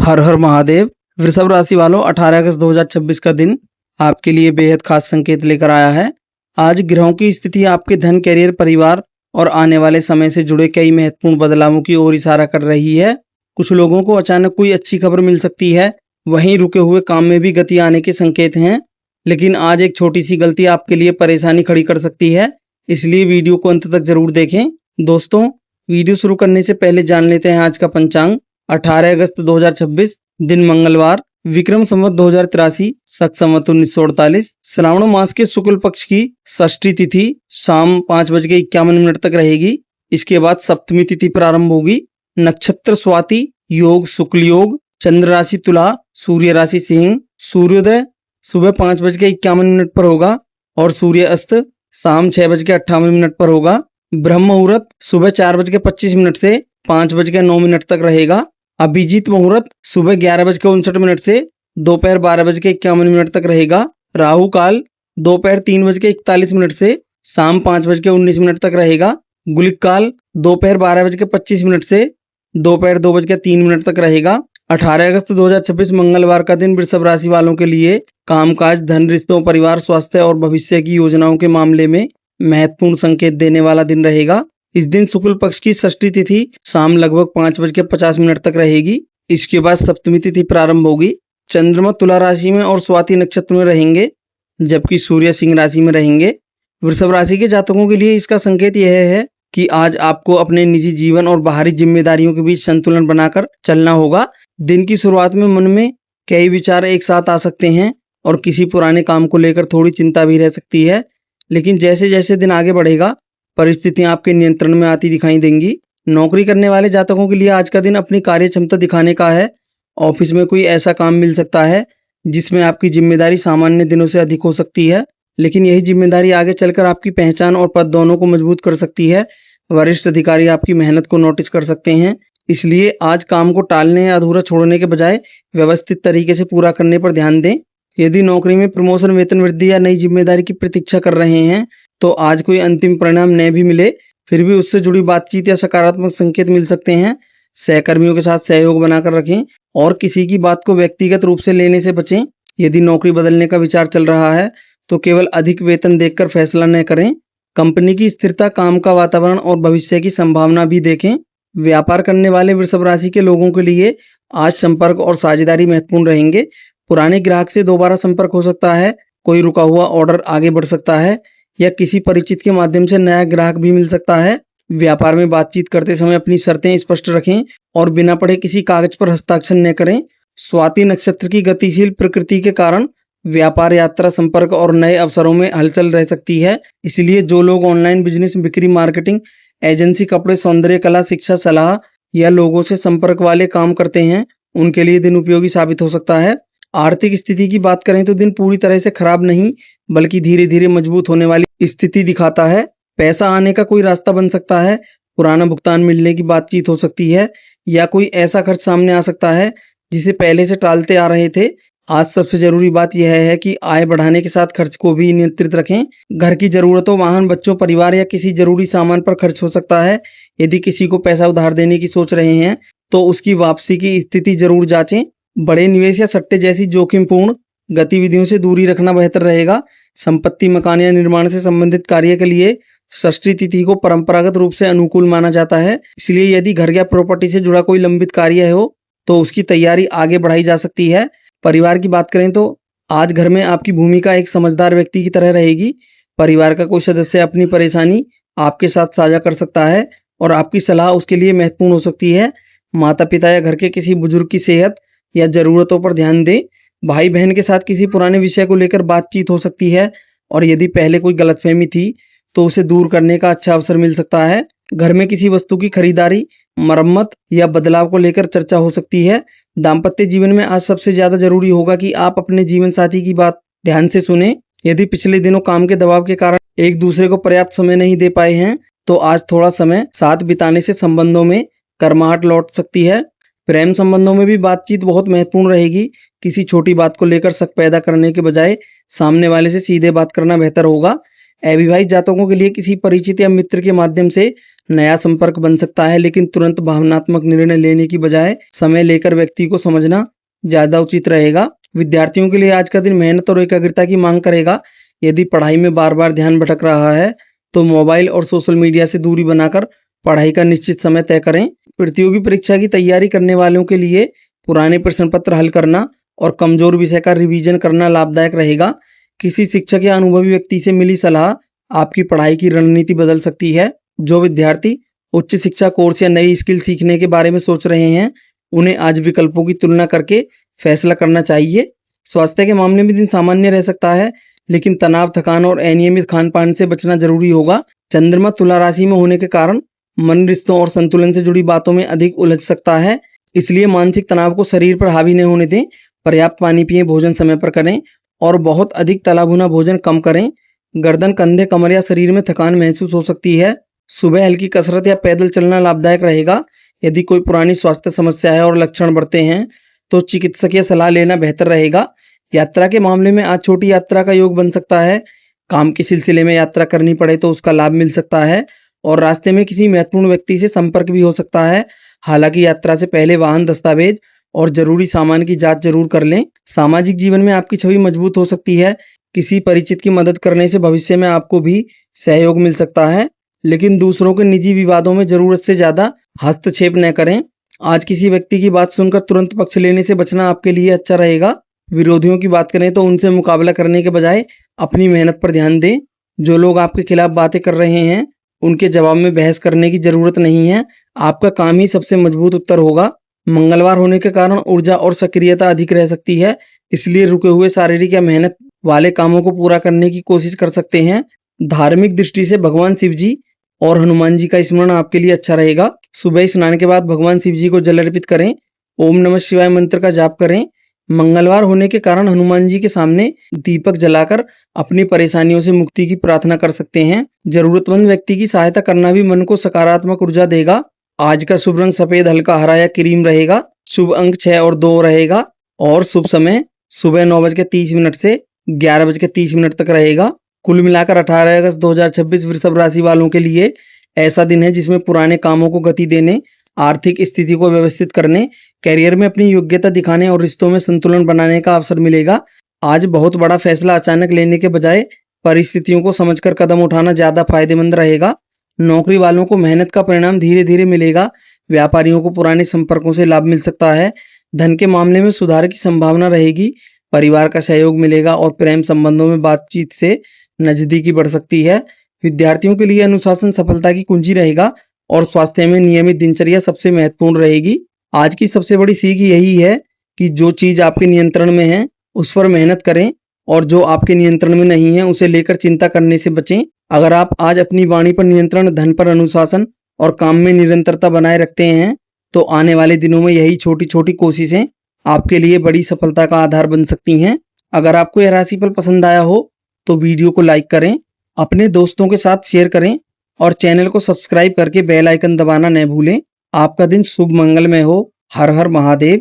हर हर महादेव। वृषभ राशि वालों, 18 अगस्त 2026 का दिन आपके लिए बेहद खास संकेत लेकर आया है। आज ग्रहों की स्थिति आपके धन, कैरियर, परिवार और आने वाले समय से जुड़े कई महत्वपूर्ण बदलावों की ओर इशारा कर रही है। कुछ लोगों को अचानक कोई अच्छी खबर मिल सकती है, वहीं रुके हुए काम में भी गति आने के संकेत हैं। लेकिन आज एक छोटी सी गलती आपके लिए परेशानी खड़ी कर सकती है, इसलिए वीडियो को अंत तक जरूर देखें। दोस्तों, वीडियो शुरू करने से पहले जान लेते हैं आज का पंचांग। 18 अगस्त 2026, दिन मंगलवार, विक्रम संवत 2083, शक संवत 1948, श्रावण मास के शुक्ल पक्ष की षष्ठी तिथि शाम 5:51 तक रहेगी। इसके बाद सप्तमी तिथि प्रारंभ होगी। नक्षत्र स्वाति, योग शुक्ल योग, चंद्र राशि तुला, सूर्य राशि सिंह। सूर्योदय सुबह 5:51 पर होगा और सूर्य अस्त शाम 6:58 पर होगा। ब्रह्म मुहूर्त सुबह 4:25 से 5:09 तक रहेगा। अभिजीत मुहूर्त सुबह 11:59 से दोपहर 12:51 तक रहेगा। राहु काल दोपहर 3:41 से शाम 5:19 तक रहेगा। गुलिक काल दोपहर 12:25 से दोपहर 2:03 तक रहेगा। 18 अगस्त 2026 मंगलवार का दिन वृषभ राशि वालों के लिए कामकाज, धन, रिश्तों, परिवार, स्वास्थ्य और भविष्य की योजनाओं के मामले में महत्वपूर्ण संकेत देने वाला दिन रहेगा। इस दिन शुक्ल पक्ष की षष्ठी तिथि शाम लगभग 5:50 तक रहेगी। इसके बाद सप्तमी तिथि प्रारंभ होगी। चंद्रमा तुला राशि में और स्वाति नक्षत्र में रहेंगे, जबकि सूर्य सिंह राशि में रहेंगे। वृषभ राशि के जातकों के लिए इसका संकेत यह है कि आज आपको अपने निजी जीवन और बाहरी जिम्मेदारियों के बीच संतुलन बनाकर चलना होगा। दिन की शुरुआत में मन में कई विचार एक साथ आ सकते हैं और किसी पुराने काम को लेकर थोड़ी चिंता भी रह सकती है, लेकिन जैसे जैसे दिन आगे बढ़ेगा परिस्थितियां आपके नियंत्रण में आती दिखाई देंगी। नौकरी करने वाले जातकों के लिए आज का दिन अपनी कार्य क्षमता दिखाने का है। ऑफिस में कोई ऐसा काम मिल सकता है जिसमें आपकी जिम्मेदारी सामान्य दिनों से अधिक हो सकती है, लेकिन यही जिम्मेदारी आगे चलकर आपकी पहचान और पद दोनों को मजबूत कर सकती है। वरिष्ठ अधिकारी आपकी मेहनत को नोटिस कर सकते हैं, इसलिए आज काम को टालने या अधूरा छोड़ने के बजाय व्यवस्थित तरीके से पूरा करने पर ध्यान दें। यदि नौकरी में प्रमोशन, वेतन वृद्धि या नई जिम्मेदारी की प्रतीक्षा कर रहे हैं तो आज कोई अंतिम परिणाम न भी मिले, फिर भी उससे जुड़ी बातचीत या सकारात्मक संकेत मिल सकते हैं। सहकर्मियों के साथ सहयोग बनाकर रखें और किसी की बात को व्यक्तिगत रूप से लेने से बचें। यदि नौकरी बदलने का विचार चल रहा है तो केवल अधिक वेतन देखकर फैसला न करें। कंपनी की स्थिरता, काम का वातावरण और भविष्य की संभावना भी देखें। व्यापार करने वाले वृषभ राशि के लोगों के लिए आज संपर्क और साझेदारी महत्वपूर्ण रहेंगे। पुराने ग्राहक से दोबारा संपर्क हो सकता है, कोई रुका हुआ ऑर्डर आगे बढ़ सकता है या किसी परिचित के माध्यम से नया ग्राहक भी मिल सकता है। व्यापार में बातचीत करते समय अपनी शर्तें स्पष्ट रखें और बिना पढ़े किसी कागज पर हस्ताक्षर न करें। स्वाति नक्षत्र की गतिशील प्रकृति के कारण व्यापार, यात्रा, संपर्क और नए अवसरों में हलचल रह सकती है, इसलिए जो लोग ऑनलाइन बिजनेस, बिक्री, मार्केटिंग, एजेंसी, कपड़े, सौंदर्य कला, शिक्षा, सलाह या लोगों से संपर्क वाले काम करते हैं, उनके लिए दिन उपयोगी साबित हो सकता है। आर्थिक स्थिति की बात करें तो दिन पूरी तरह से खराब नहीं, बल्कि धीरे धीरे मजबूत होने वाली स्थिति दिखाता है। पैसा आने का कोई रास्ता बन सकता है, पुराना भुगतान मिलने की बातचीत हो सकती है या कोई ऐसा खर्च सामने आ सकता है जिसे पहले से टालते आ रहे थे। आज सबसे जरूरी बात यह है कि आय बढ़ाने के साथ खर्च को भी नियंत्रित रखें। घर की जरूरतों, वाहन, बच्चों, परिवार या किसी जरूरी सामान पर खर्च हो सकता है। यदि किसी को पैसा उधार देने की सोच रहे हैं तो उसकी वापसी की स्थिति जरूर जांचें। बड़े निवेश या सट्टे जैसी जोखिमपूर्ण गतिविधियों से दूरी रखना बेहतर रहेगा। संपत्ति, मकान या निर्माण से संबंधित कार्य के लिए षष्ठी तिथि को परंपरागत रूप से अनुकूल माना जाता है, इसलिए यदि घर या प्रॉपर्टी से जुड़ा कोई लंबित कार्य हो तो उसकी तैयारी आगे बढ़ाई जा सकती है। परिवार की बात करें तो आज घर में आपकी भूमिका एक समझदार व्यक्ति की तरह रहेगी। परिवार का कोई सदस्य अपनी परेशानी आपके साथ साझा कर सकता है और आपकी सलाह उसके लिए महत्वपूर्ण हो सकती है। माता पिता या घर के किसी बुजुर्ग की सेहत या जरूरतों पर ध्यान दें। भाई बहन के साथ किसी पुराने विषय को लेकर बातचीत हो सकती है और यदि पहले कोई गलतफहमी थी तो उसे दूर करने का अच्छा अवसर मिल सकता है। घर में किसी वस्तु की खरीदारी, मरम्मत या बदलाव को लेकर चर्चा हो सकती है। दाम्पत्य जीवन में आज सबसे ज्यादा जरूरी होगा कि आप अपने जीवन साथी की बात ध्यान से सुने। यदि पिछले दिनों काम के दबाव के कारण एक दूसरे को पर्याप्त समय नहीं दे पाए हैं तो आज थोड़ा समय साथ बिताने से संबंधों में गर्माहट लौट सकती है। प्रेम संबंधों में भी बातचीत बहुत महत्वपूर्ण रहेगी। किसी छोटी बात को लेकर शक पैदा करने के बजाय सामने वाले से सीधे बात करना बेहतर होगा। अविवाहित जातकों के लिए किसी परिचित या मित्र के माध्यम से नया संपर्क बन सकता है, लेकिन तुरंत भावनात्मक निर्णय लेने की बजाय समय लेकर व्यक्ति को समझना ज्यादा उचित रहेगा। विद्यार्थियों के लिए आज का दिन मेहनत और एकाग्रता की मांग करेगा। यदि पढ़ाई में बार बार ध्यान भटक रहा है तो मोबाइल और सोशल मीडिया से दूरी बनाकर पढ़ाई का निश्चित समय तय करें। प्रतियोगी परीक्षा की तैयारी करने वालों के लिए पुराने प्रश्न पत्र हल करना और कमजोर विषय का रिवीजन करना लाभदायक रहेगा। किसी शिक्षक या अनुभवी व्यक्ति से मिली सलाह आपकी पढ़ाई की रणनीति बदल सकती है। जो विद्यार्थी उच्च शिक्षा कोर्स या नई स्किल सीखने के बारे में सोच रहे हैं, उन्हें आज विकल्पों की तुलना करके फैसला करना चाहिए। स्वास्थ्य के मामले में दिन सामान्य रह सकता है, लेकिन तनाव, थकान और अनियमित खान पान से बचना जरूरी होगा। चंद्रमा तुला राशि में होने के कारण मन, रिश्तों और संतुलन से जुड़ी बातों में अधिक उलझ सकता है, इसलिए मानसिक तनाव को शरीर पर हावी न होने दें। पर्याप्त पानी पिएं, भोजन समय पर करें और बहुत अधिक तला भुना भोजन कम करें। गर्दन, कंधे, कमर या शरीर में थकान महसूस हो सकती है। सुबह हल्की कसरत या पैदल चलना लाभदायक रहेगा। यदि कोई पुरानी स्वास्थ्य समस्या है और लक्षण बढ़ते हैं तो चिकित्सकीय सलाह लेना बेहतर रहेगा। यात्रा के मामले में आज छोटी यात्रा का योग बन सकता है। काम के सिलसिले में यात्रा करनी पड़े तो उसका लाभ मिल सकता है और रास्ते में किसी महत्वपूर्ण व्यक्ति से संपर्क भी हो सकता है। हालांकि यात्रा से पहले वाहन, दस्तावेज और जरूरी सामान की जांच जरूर कर लें। सामाजिक जीवन में आपकी छवि मजबूत हो सकती है। किसी परिचित की मदद करने से भविष्य में आपको भी सहयोग मिल सकता है, लेकिन दूसरों के निजी विवादों में जरूरत से ज्यादा हस्तक्षेप न करें। आज किसी व्यक्ति की बात सुनकर तुरंत पक्ष लेने से बचना आपके लिए अच्छा रहेगा। विरोधियों की बात करें तो उनसे मुकाबला करने के बजाय अपनी मेहनत पर ध्यान दें। जो लोग आपके खिलाफ बातें कर रहे हैं, उनके जवाब में बहस करने की जरूरत नहीं है। आपका काम ही सबसे मजबूत उत्तर होगा। मंगलवार होने के कारण ऊर्जा और सक्रियता अधिक रह सकती है, इसलिए रुके हुए शारीरिक या मेहनत वाले कामों को पूरा करने की कोशिश कर सकते हैं। धार्मिक दृष्टि से भगवान शिव जी और हनुमान जी का स्मरण आपके लिए अच्छा रहेगा। सुबह स्नान के बाद भगवान शिव जी को जल अर्पित करें। ओम नमः शिवाय मंत्र का जाप करें। मंगलवार होने के कारण हनुमान जी के सामने दीपक जलाकर अपनी परेशानियों से मुक्ति की प्रार्थना कर सकते हैं। जरूरतमंद व्यक्ति की सहायता करना भी मन को सकारात्मक ऊर्जा देगा। आज का शुभ रंग सफेद, हल्का हरा या क्रीम रहेगा। शुभ अंक 6 और 2 रहेगा और शुभ समय सुबह 9:30 से 11:30 तक रहेगा। कुल मिलाकर 18 अगस्त 2026 वृषभ राशि वालों के लिए ऐसा दिन है जिसमें पुराने कामों को गति देने, आर्थिक स्थिति को व्यवस्थित करने, करियर में अपनी योग्यता दिखाने और रिश्तों में संतुलन बनाने का अवसर मिलेगा। आज बहुत बड़ा फैसला अचानक लेने के बजाय परिस्थितियों को समझकर कदम उठाना ज्यादा फायदेमंद रहेगा। नौकरी वालों को मेहनत का परिणाम धीरे धीरे मिलेगा। व्यापारियों को पुराने संपर्कों से लाभ मिल सकता है। धन के मामले में सुधार की संभावना रहेगी। परिवार का सहयोग मिलेगा और प्रेम संबंधों में बातचीत से नजदीकी बढ़ सकती है। विद्यार्थियों के लिए अनुशासन सफलता की कुंजी रहेगा और स्वास्थ्य में नियमित दिनचर्या सबसे महत्वपूर्ण रहेगी। आज की सबसे बड़ी सीख यही है कि जो चीज आपके नियंत्रण में है उस पर मेहनत करें और जो आपके नियंत्रण में नहीं है उसे लेकर चिंता करने से बचें। अगर आप आज अपनी वाणी पर नियंत्रण, धन पर अनुशासन और काम में निरंतरता बनाए रखते हैं तो आने वाले दिनों में यही छोटी छोटी कोशिशें आपके लिए बड़ी सफलता का आधार बन सकती हैं। अगर आपको यह राशिफल पसंद आया हो तो वीडियो को लाइक करें, अपने दोस्तों के साथ शेयर करें और चैनल को सब्सक्राइब करके बेल आइकन दबाना न भूलें। आपका दिन शुभ मंगलमय हो। हर हर महादेव।